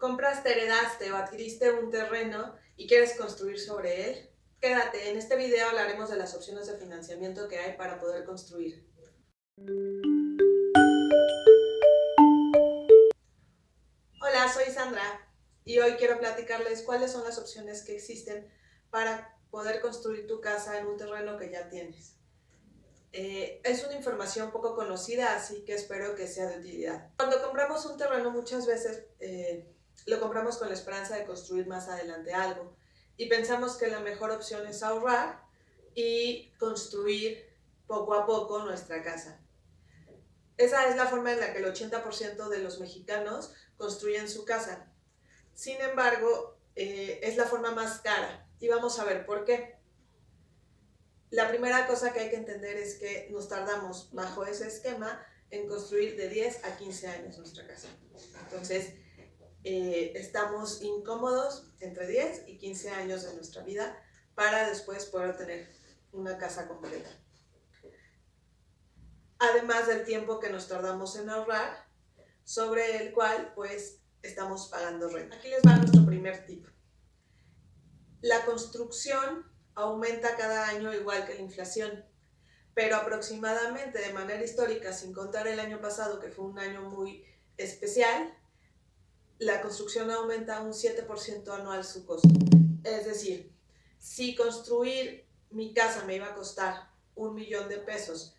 Compraste, heredaste o adquiriste un terreno y quieres construir sobre él. Quédate, en este video hablaremos de las opciones de financiamiento que hay para poder construir. Hola, soy Sandra y hoy quiero platicarles cuáles son las opciones que existen para poder construir tu casa en un terreno que ya tienes. Es una información poco conocida, así que espero que sea de utilidad. Cuando compramos un terreno muchas veces lo compramos con la esperanza de construir más adelante algo y pensamos que la mejor opción es ahorrar y construir poco a poco nuestra casa. Esa es la forma en la que el 80% de los mexicanos construyen su casa. Sin embargo, es la forma más cara y vamos a ver por qué. La primera cosa que hay que entender es que nos tardamos bajo ese esquema en construir de 10 a 15 años nuestra casa. Entonces, estamos incómodos entre 10 y 15 años de nuestra vida para después poder tener una casa completa. Además del tiempo que nos tardamos en ahorrar, sobre el cual pues estamos pagando renta. Aquí les va nuestro primer tip. La construcción aumenta cada año igual que la inflación, pero aproximadamente de manera histórica, sin contar el año pasado que fue un año muy especial, la construcción aumenta un 7% anual su costo. Es decir, si construir mi casa me iba a costar $1,000,000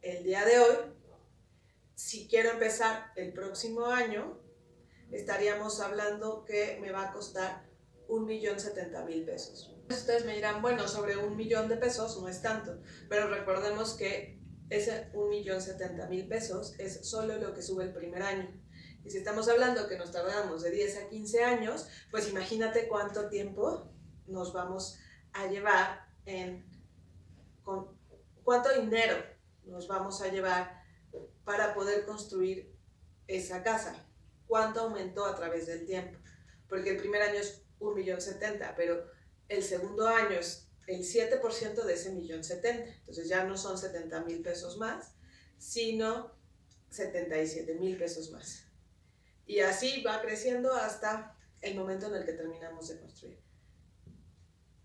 el día de hoy, si quiero empezar el próximo año, estaríamos hablando que me va a costar $1,070,000. Ustedes me dirán, bueno, sobre $1,000,000 no es tanto, pero recordemos que ese $1,070,000 es solo lo que sube el primer año. Y si estamos hablando que nos tardamos de 10 a 15 años, pues imagínate cuánto tiempo nos vamos a llevar cuánto dinero nos vamos a llevar para poder construir esa casa. ¿Cuánto aumentó a través del tiempo? Porque el primer año es $1,070,000, pero el segundo año es el 7% de ese $1,070,000. Entonces ya no son $70,000 más, sino $77,000 más. Y así va creciendo hasta el momento en el que terminamos de construir.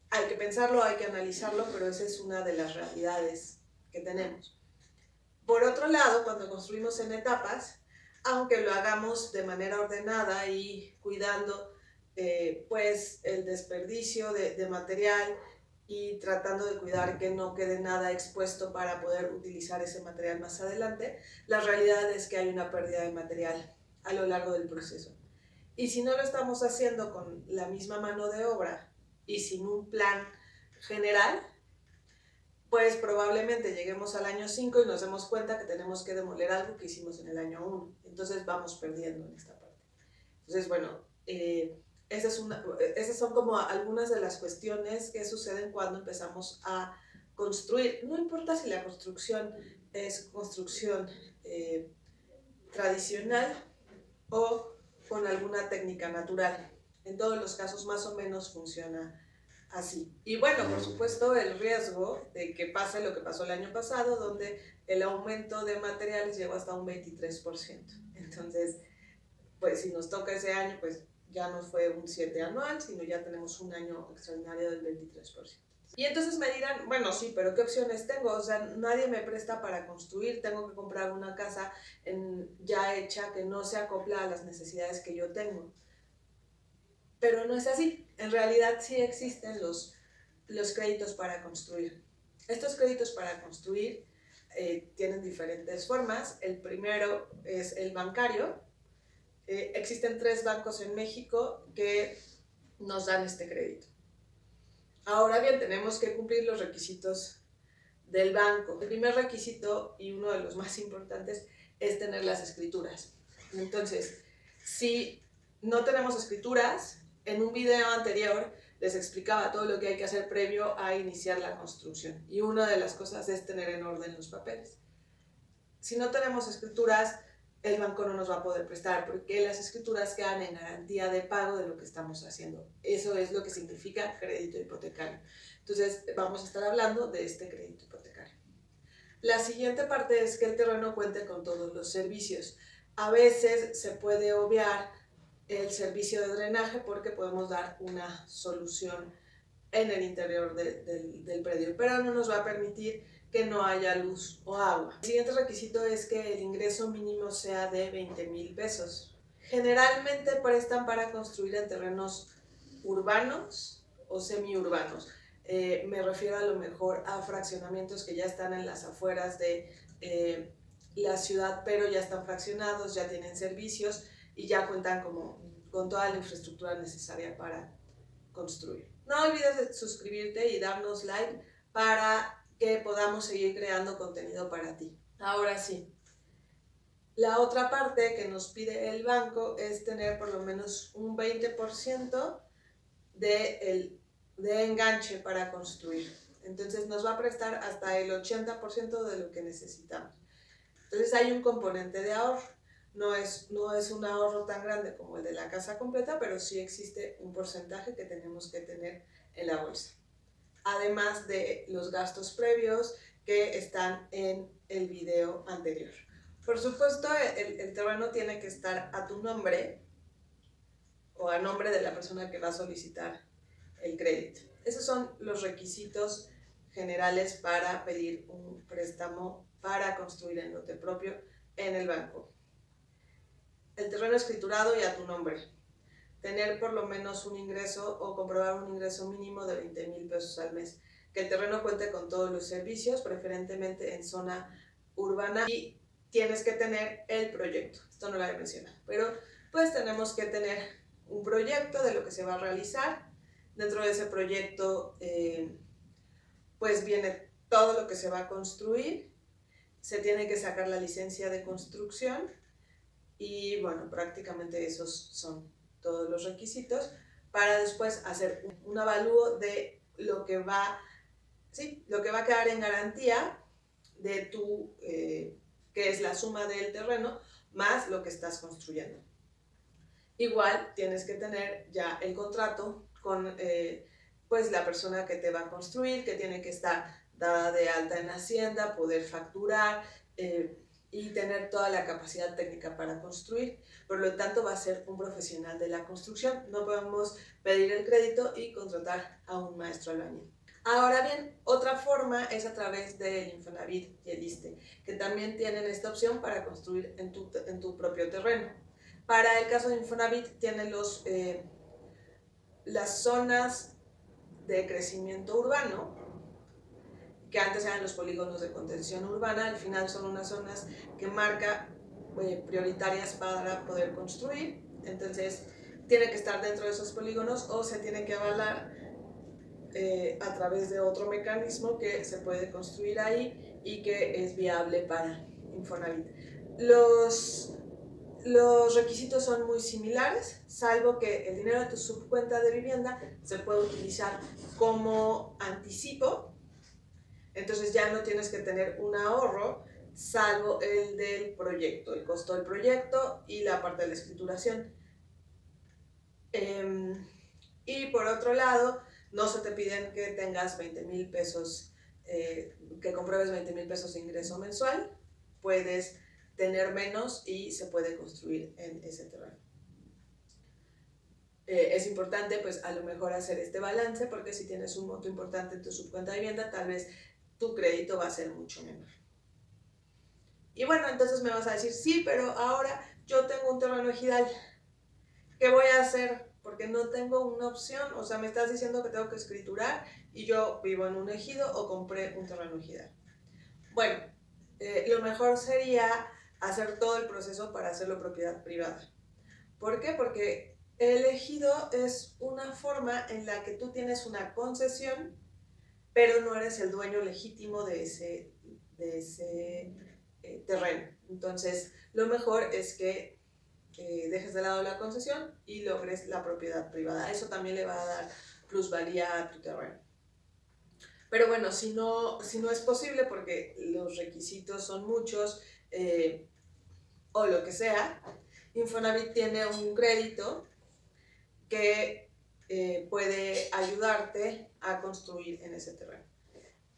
Hay que pensarlo, hay que analizarlo, pero esa es una de las realidades que tenemos. Por otro lado, cuando construimos en etapas, aunque lo hagamos de manera ordenada y cuidando pues el desperdicio de material y tratando de cuidar que no quede nada expuesto para poder utilizar ese material más adelante, la realidad es que hay una pérdida de material a lo largo del proceso. Y si no lo estamos haciendo con la misma mano de obra y sin un plan general, pues probablemente lleguemos al año 5 y nos demos cuenta que tenemos que demoler algo que hicimos en el año 1. Entonces vamos perdiendo en esta parte. Entonces, bueno, esas son como algunas de las cuestiones que suceden cuando empezamos a construir. No importa si la construcción es construcción tradicional o con alguna técnica natural. En todos los casos más o menos funciona así. Y bueno, por supuesto, el riesgo de que pase lo que pasó el año pasado, donde el aumento de materiales llegó hasta un 23%. Entonces, pues si nos toca ese año, pues ya no fue un 7 anual, sino ya tenemos un año extraordinario del 23%. Y entonces me dirán, bueno, sí, pero ¿qué opciones tengo? O sea, nadie me presta para construir, tengo que comprar una casa ya hecha que no se acopla a las necesidades que yo tengo. Pero no es así. En realidad sí existen los créditos para construir. Estos créditos para construir tienen diferentes formas. El primero es el bancario. Existen 3 bancos en México que nos dan este crédito. Ahora bien, tenemos que cumplir los requisitos del banco. El primer requisito, y uno de los más importantes, es tener las escrituras. Entonces, si no tenemos escrituras, en un video anterior les explicaba todo lo que hay que hacer previo a iniciar la construcción. Y una de las cosas es tener en orden los papeles. Si no tenemos escrituras, el banco no nos va a poder prestar porque las escrituras quedan en garantía de pago de lo que estamos haciendo. Eso es lo que significa crédito hipotecario. Entonces, vamos a estar hablando de este crédito hipotecario. La siguiente parte es que el terreno cuente con todos los servicios. A veces se puede obviar el servicio de drenaje porque podemos dar una solución en el interior del predio, pero no nos va a permitir que no haya luz o agua. El siguiente requisito es que el ingreso mínimo sea de 20,000 pesos. Generalmente prestan para construir en terrenos urbanos o semiurbanos. Me refiero a lo mejor a fraccionamientos que ya están en las afueras de la ciudad, pero ya están fraccionados, ya tienen servicios y ya cuentan con toda la infraestructura necesaria para construir. No olvides de suscribirte y darnos like para que podamos seguir creando contenido para ti. Ahora sí, la otra parte que nos pide el banco es tener por lo menos un 20% de enganche para construir. Entonces nos va a prestar hasta el 80% de lo que necesitamos. Entonces hay un componente de ahorro. No es un ahorro tan grande como el de la casa completa, pero sí existe un porcentaje que tenemos que tener en la bolsa. Además de los gastos previos que están en el video anterior. Por supuesto, el terreno tiene que estar a tu nombre o a nombre de la persona que va a solicitar el crédito. Esos son los requisitos generales para pedir un préstamo para construir en lote propio en el banco. El terreno escriturado y a tu nombre. Tener por lo menos un ingreso o comprobar un ingreso mínimo de 20,000 pesos al mes. Que el terreno cuente con todos los servicios, preferentemente en zona urbana, y tienes que tener el proyecto. Esto no lo había mencionado, pero pues tenemos que tener un proyecto de lo que se va a realizar. Dentro de ese proyecto pues viene todo lo que se va a construir, se tiene que sacar la licencia de construcción y bueno, prácticamente esos son todos los requisitos para después hacer un avalúo de lo que va a quedar en garantía de que es la suma del terreno más lo que estás construyendo. Igual tienes que tener ya el contrato con pues la persona que te va a construir, que tiene que estar dada de alta en Hacienda, poder facturar y tener toda la capacidad técnica para construir. Por lo tanto, va a ser un profesional de la construcción. No podemos pedir el crédito y contratar a un maestro albañil. Ahora bien, otra forma es a través del Infonavit y el ISSSTE, que también tienen esta opción para construir en tu propio terreno. Para el caso de Infonavit, tiene las zonas de crecimiento urbano, que antes eran los polígonos de contención urbana, al final son unas zonas que marca prioritarias para poder construir. Entonces, tiene que estar dentro de esos polígonos o se tiene que avalar a través de otro mecanismo que se puede construir ahí y que es viable para Infonavit. Los requisitos son muy similares, salvo que el dinero de tu subcuenta de vivienda se puede utilizar como anticipo. Entonces ya no tienes que tener un ahorro, salvo el del proyecto, el costo del proyecto y la parte de la escrituración. Y por otro lado, no se te piden que tengas 20,000 pesos, que compruebes 20,000 pesos de ingreso mensual. Puedes tener menos y se puede construir en ese terreno. Es importante pues a lo mejor hacer este balance, porque si tienes un monto importante en tu subcuenta de vivienda, tal vez tu crédito va a ser mucho menor. Y bueno, entonces me vas a decir, sí, pero ahora yo tengo un terreno ejidal, ¿qué voy a hacer? Porque no tengo una opción. O sea, me estás diciendo que tengo que escriturar y yo vivo en un ejido o compré un terreno ejidal. Bueno, lo mejor sería hacer todo el proceso para hacerlo propiedad privada. ¿Por qué? Porque el ejido es una forma en la que tú tienes una concesión, pero no eres el dueño legítimo de ese terreno. Entonces, lo mejor es que dejes de lado la concesión y logres la propiedad privada. Eso también le va a dar plusvalía a tu terreno. Pero bueno, si no es posible porque los requisitos son muchos o lo que sea, Infonavit tiene un crédito que puede ayudarte a construir en ese terreno.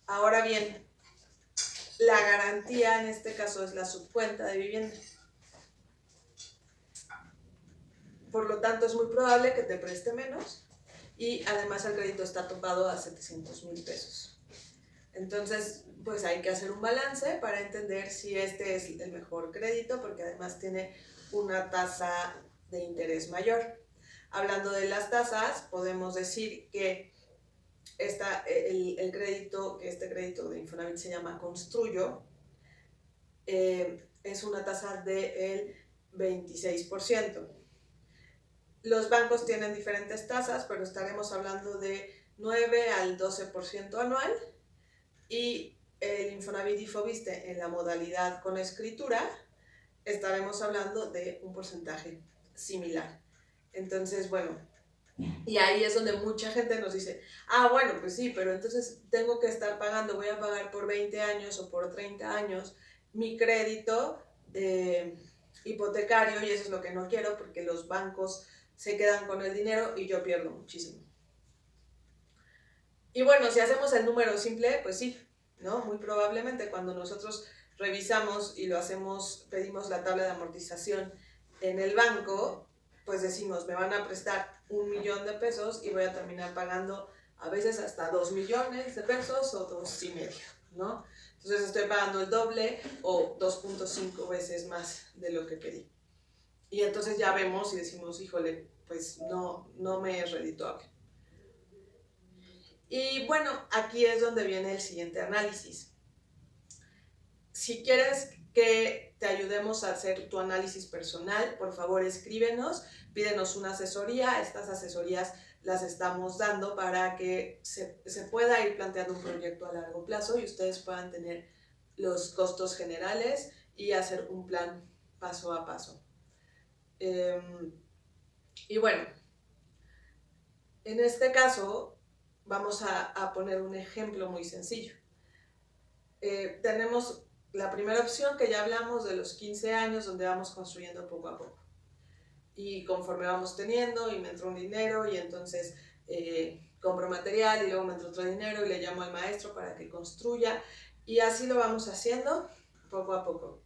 Ahora bien, la garantía en este caso es la subcuenta de vivienda. por lo tanto es muy probable que te preste menos y además el crédito está topado a 700,000 pesos. Entonces, pues hay que hacer un balance para entender si este es el mejor crédito, porque además tiene una tasa de interés mayor. Hablando de las tasas, podemos decir que este crédito de Infonavit se llama Construyo, es una tasa del 26%. Los bancos tienen diferentes tasas, pero estaremos hablando de 9 al 12% anual, y el Infonavit y Foviste en la modalidad con escritura estaremos hablando de un porcentaje similar. Entonces, bueno, y ahí es donde mucha gente nos dice, bueno, pues sí, pero entonces tengo que estar pagando, voy a pagar por 20 años o por 30 años mi crédito hipotecario, y eso es lo que no quiero porque los bancos se quedan con el dinero y yo pierdo muchísimo. Y bueno, si hacemos el número simple, pues sí, ¿no? Muy probablemente cuando nosotros revisamos y lo hacemos, pedimos la tabla de amortización en el banco, pues decimos, me van a prestar 1,000,000 de pesos y voy a terminar pagando a veces hasta 2 millones de pesos o 2,5, ¿no? Entonces estoy pagando el doble o 2.5 veces más de lo que pedí. Y entonces ya vemos y decimos, híjole, pues no me es redituable. Y bueno, aquí es donde viene el siguiente análisis. Si quieres que te ayudemos a hacer tu análisis personal, por favor escríbenos, pídenos una asesoría. Estas asesorías las estamos dando para que se pueda ir planteando un proyecto a largo plazo y ustedes puedan tener los costos generales y hacer un plan paso a paso. Y bueno, en este caso vamos a poner un ejemplo muy sencillo. Tenemos la primera opción que ya hablamos de los 15 años, donde vamos construyendo poco a poco. Y conforme vamos teniendo, y me entró un dinero, y entonces compro material, y luego me entró otro dinero, y le llamo al maestro para que construya, y así lo vamos haciendo poco a poco.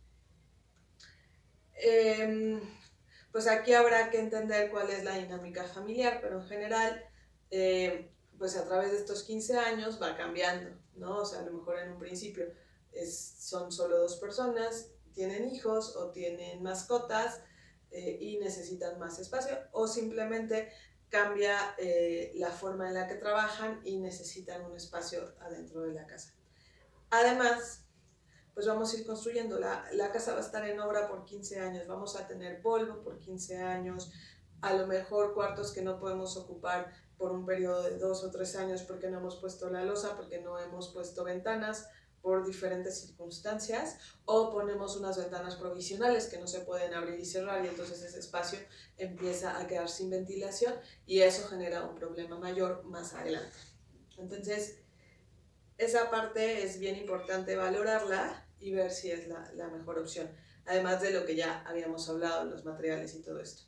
Pues aquí habrá que entender cuál es la dinámica familiar, pero en general, pues a través de estos 15 años va cambiando, ¿no? O sea, a lo mejor en un principio son solo 2 personas, tienen hijos o tienen mascotas y necesitan más espacio, o simplemente cambia la forma en la que trabajan y necesitan un espacio adentro de la casa. Además, pues vamos a ir construyendo, la casa va a estar en obra por 15 años, vamos a tener polvo por 15 años, a lo mejor cuartos que no podemos ocupar por un periodo de 2 o 3 años porque no hemos puesto la losa, porque no hemos puesto ventanas por diferentes circunstancias, o ponemos unas ventanas provisionales que no se pueden abrir y cerrar, y entonces ese espacio empieza a quedar sin ventilación y eso genera un problema mayor más adelante. Entonces, esa parte es bien importante valorarla y ver si es la mejor opción, además de lo que ya habíamos hablado, los materiales y todo esto.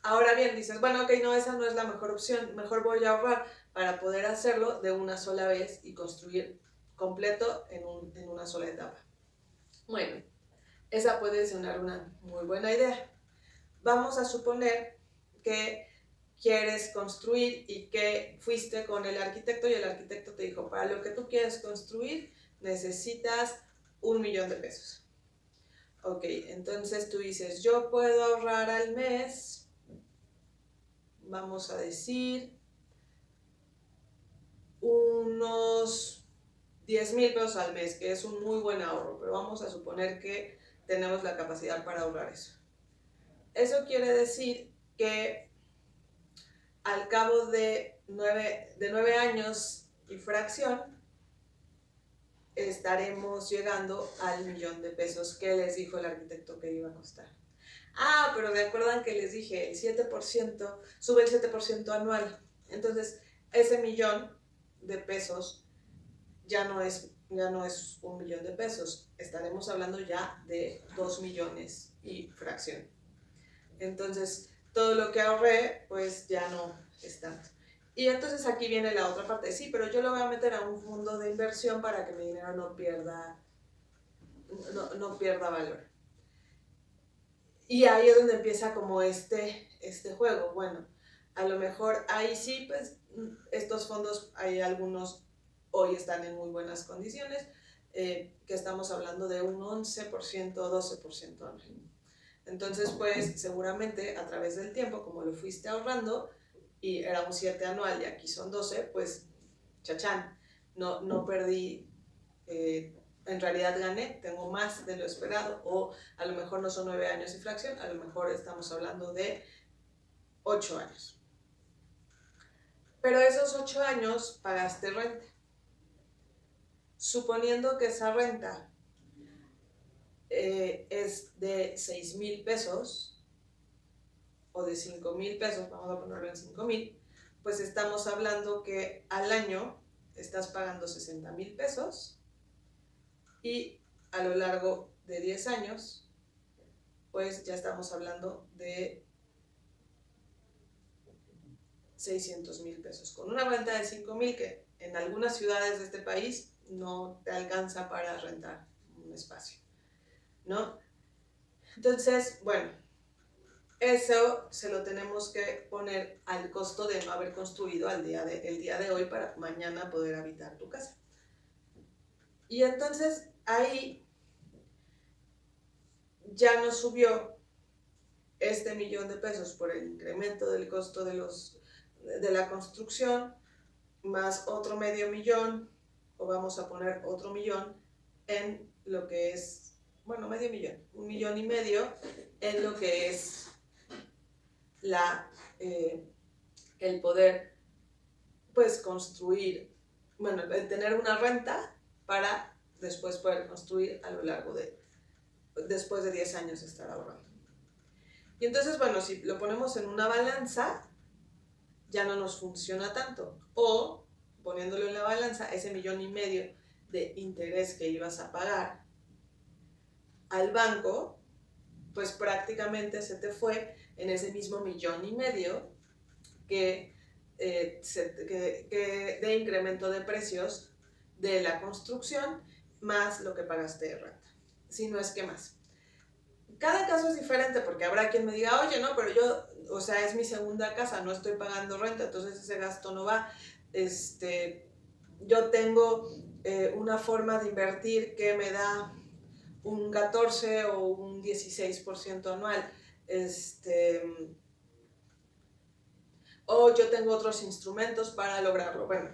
Ahora bien, dices, bueno, ok, no, esa no es la mejor opción, mejor voy a ahorrar para poder hacerlo de una sola vez y construir completo en una sola etapa. Bueno, esa puede sonar una muy buena idea. Vamos a suponer que quieres construir y que fuiste con el arquitecto y el arquitecto te dijo, para lo que tú quieres construir necesitas 1,000,000 de pesos. Ok, entonces tú dices, yo puedo ahorrar al mes, vamos a decir, unos 10,000 pesos al mes, que es un muy buen ahorro, pero vamos a suponer que tenemos la capacidad para ahorrar eso. Eso quiere decir que al cabo de 9 años y fracción, estaremos llegando al 1,000,000 de pesos que les dijo el arquitecto que iba a costar. Pero recuerdan que les dije, el 7%, sube el 7% anual. Entonces, ese 1,000,000 de pesos ya no es 1,000,000 de pesos. Estaremos hablando ya de 2 millones y fracción. Entonces, todo lo que ahorré, pues ya no es tanto. Y entonces aquí viene la otra parte, sí, pero yo lo voy a meter a un fondo de inversión para que mi dinero no pierda valor. Y ahí es donde empieza como este este juego? Bueno, a lo mejor ahí sí, pues estos fondos, hay algunos hoy están en muy buenas condiciones, que estamos hablando de un 11%, 12% anual. Entonces, pues seguramente a través del tiempo, como lo fuiste ahorrando, y era un 7 anual y aquí son 12, pues chachán, no perdí, en realidad gané, tengo más de lo esperado, o a lo mejor no son 9 años y fracción, a lo mejor estamos hablando de 8 años. Pero esos 8 años pagaste renta. Suponiendo que esa renta es de 6,000 pesos o de 5,000 pesos, vamos a ponerlo en 5,000, pues estamos hablando que al año estás pagando 60,000 pesos y a lo largo de 10 años, pues ya estamos hablando de 600,000 pesos. Con una renta de 5,000 que en algunas ciudades de este país no te alcanza para rentar un espacio, ¿no? Entonces, bueno, eso se lo tenemos que poner al costo de no haber construido el día de hoy para mañana poder habitar tu casa. Y entonces ahí ya nos subió este 1,000,000 de pesos por el incremento del costo de la construcción, más otro medio millón, o vamos a poner otro 1,000,000 en lo que es, bueno, medio millón, 1,500,000 en lo que es el poder, pues, construir, bueno, el tener una renta para después poder construir a lo largo después de 10 años estar ahorrando. Y entonces, bueno, si lo ponemos en una balanza, ya no nos funciona tanto. O, poniéndolo en la balanza, ese 1,500,000 de interés que ibas a pagar al banco, pues prácticamente se te fue en ese mismo 1,500,000 que de incremento de precios de la construcción, más lo que pagaste de renta, si no es que más. Cada caso es diferente porque habrá quien me diga, oye, no, pero yo, o sea, es mi segunda casa, no estoy pagando renta, entonces ese gasto no va. Yo tengo una forma de invertir que me da un 14 o un 16% anual. O yo tengo otros instrumentos para lograrlo. Bueno,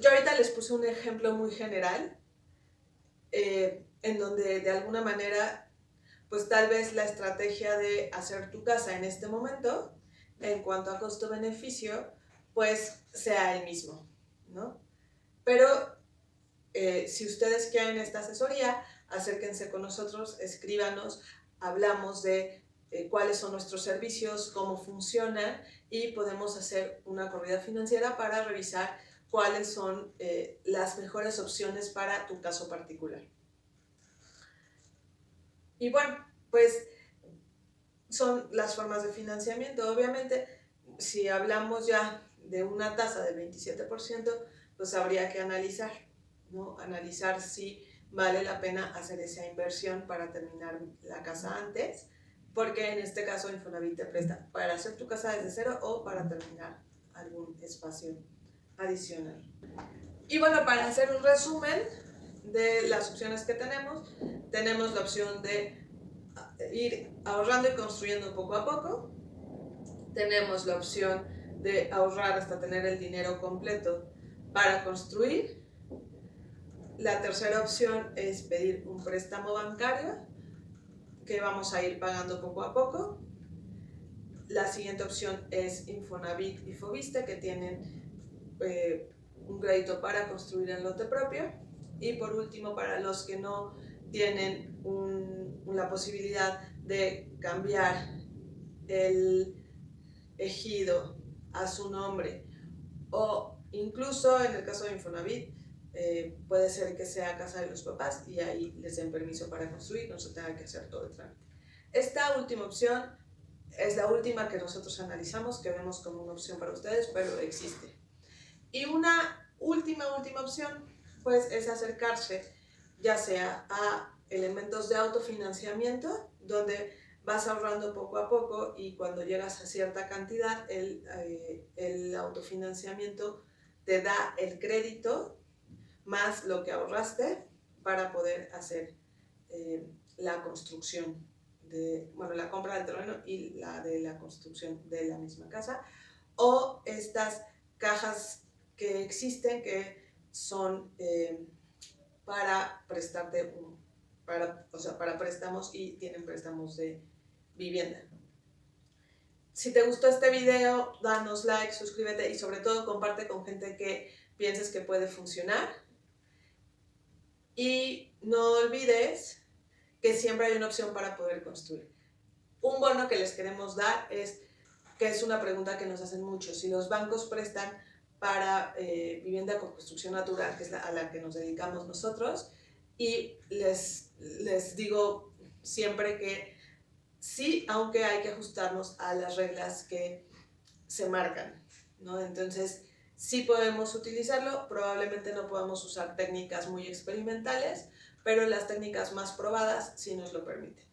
yo ahorita les puse un ejemplo muy general, en donde de alguna manera, pues tal vez la estrategia de hacer tu casa en este momento, en cuanto a costo-beneficio, pues sea el mismo, ¿no? Pero si ustedes quieren esta asesoría, acérquense con nosotros, escríbanos, hablamos de cuáles son nuestros servicios, cómo funcionan y podemos hacer una corrida financiera para revisar cuáles son las mejores opciones para tu caso particular. Y bueno, pues son las formas de financiamiento. Obviamente, si hablamos ya de una tasa del 27%, pues habría que analizar, ¿no? Analizar si vale la pena hacer esa inversión para terminar la casa antes, porque en este caso Infonavit te presta para hacer tu casa desde cero o para terminar algún espacio adicional. Y bueno, para hacer un resumen de las opciones que tenemos la opción de ir ahorrando y construyendo poco a poco. Tenemos la opción de ahorrar hasta tener el dinero completo para construir. La tercera opción es pedir un préstamo bancario que vamos a ir pagando poco a poco. La siguiente opción es Infonavit y Foviste, que tienen un crédito para construir en lote propio. Y por último, para los que no tienen la posibilidad de cambiar el ejido a su nombre, o incluso en el caso de Infonavit, puede ser que sea casa de los papás y ahí les den permiso para construir, no se tenga que hacer todo el trámite. Esta última opción es la última que nosotros analizamos, que vemos como una opción para ustedes, pero existe. Y una última opción, pues, es acercarse ya sea a elementos de autofinanciamiento, donde vas ahorrando poco a poco y cuando llegas a cierta cantidad, el autofinanciamiento te da el crédito más lo que ahorraste para poder hacer la construcción, la compra del terreno y la de la construcción de la misma casa, o estas cajas que existen que son para prestarte para préstamos y tienen préstamos de vivienda. Si te gustó este video, danos like, suscríbete y sobre todo comparte con gente que pienses que puede funcionar. Y no olvides que siempre hay una opción para poder construir. Un bono que les queremos dar que es una pregunta que nos hacen mucho, si los bancos prestan para vivienda con construcción natural, que es a la que nos dedicamos nosotros, y les digo siempre que sí, aunque hay que ajustarnos a las reglas que se marcan, ¿no? Entonces, sí podemos utilizarlo, probablemente no podamos usar técnicas muy experimentales, pero las técnicas más probadas sí nos lo permiten.